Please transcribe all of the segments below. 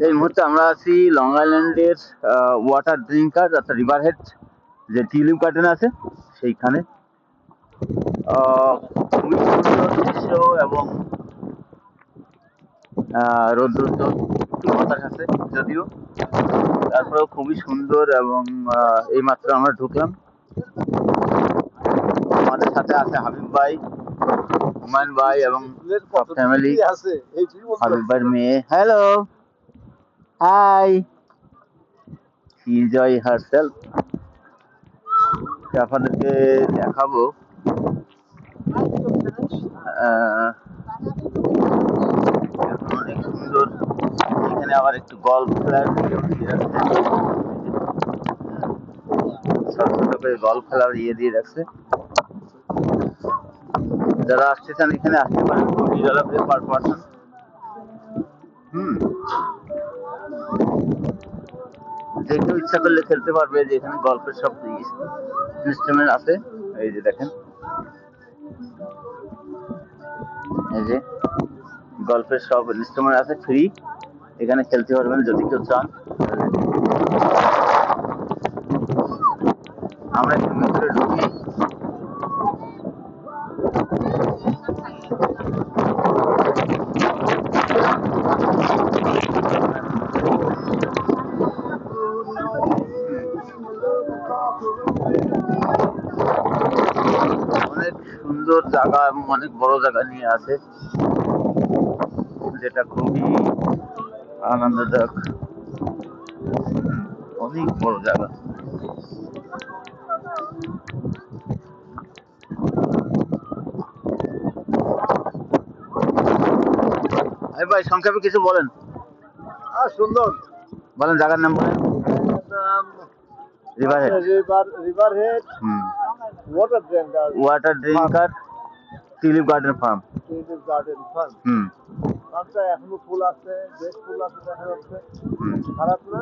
এই মুহূর্তে আমরা আছি লং আইল্যান্ডের ওয়াটার ড্রিঙ্কার অর্থাৎ রিভারহেড যে টিউলিপ গার্ডেন আছে সেইখানে। খুবই সুন্দর দৃশ্য এবং রৌদ্রোজ্জ্বল, একটু বাতাস আছে যদিও, তারপরেও খুবই সুন্দর। এবং এইমাত্র আমরা ঢুকলাম। আমাদের সাথে আছে হাবিব ভাই, হুমায়ুন ভাই এবং ফ্যামিলি। হাবিব ভাইয়ের মেয়ে, হ্যালো, হাই, এনজয় হারসেলফ। আপনাদেরকে দেখাবো অনেক সুন্দর। এখানে আবার একটু গল্ফ খেলার ছোট ছোট করে গল্ফ খেলার দিয়ে রাখছে। যারা আসতে চান এখানে আসতে পারেন, $20 পার পার্সন। যে কেউ ইচ্ছা করলে খেলতে পারবে। যে এখানে গল্ফের সব ইনস্ট্রুমেন্ট আছে, এই যে দেখেন, এই যে গল্ফের সব ইনস্ট্রুমেন্ট আছে, ফ্রি। এখানে খেলতে পারবেন যদি কেউ চান। আমরা একটু ভিতরে ঢুকি। অনেক সুন্দর জায়গা এবং অনেক বড় জায়গা নিয়ে আছে, যেটা খুবই আনন্দদায়ক। অনেক বড় জায়গা। ভাই সংক্ষেপে কিছু বলেন। সুন্দর বলেন, জায়গার নাম বলেন। Riverhead, Riverhead water drinker tulip garden farm. Tulip garden farm. ফার্মটা এখনো ফুল আছে, বেশ ফুল আছে দেখা যাচ্ছে। খারাপ না,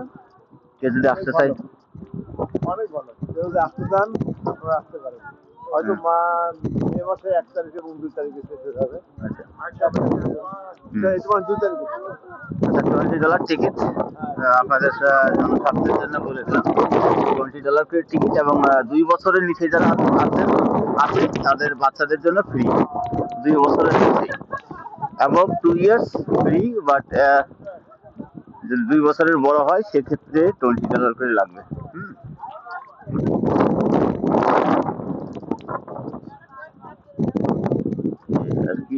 কে যদি আসতে চাই অনেক ভালো। কেউ যদি আসতে চান আপনারা আসতে পারেন। হয়তো মে মাসে 1 তারিখে এবং 2 তারিখে শেষ হয়ে যাবে। তোমার 2 তারিখে। $20 টিকিট আপনাদের জনস্বার্থের জন্য বলেছিলাম। $20 করে টিকিট এবং 2 বছরের নিচে যারা আছে তাদের বাচ্চাদের জন্য ফ্রি। 2 বছরের নিচে, অ্যাবভ 2 ইয়ার্স ফ্রি। বাট যদি 2 বছরের বড় হয় সেক্ষেত্রে $20 করে লাগবে। আর কি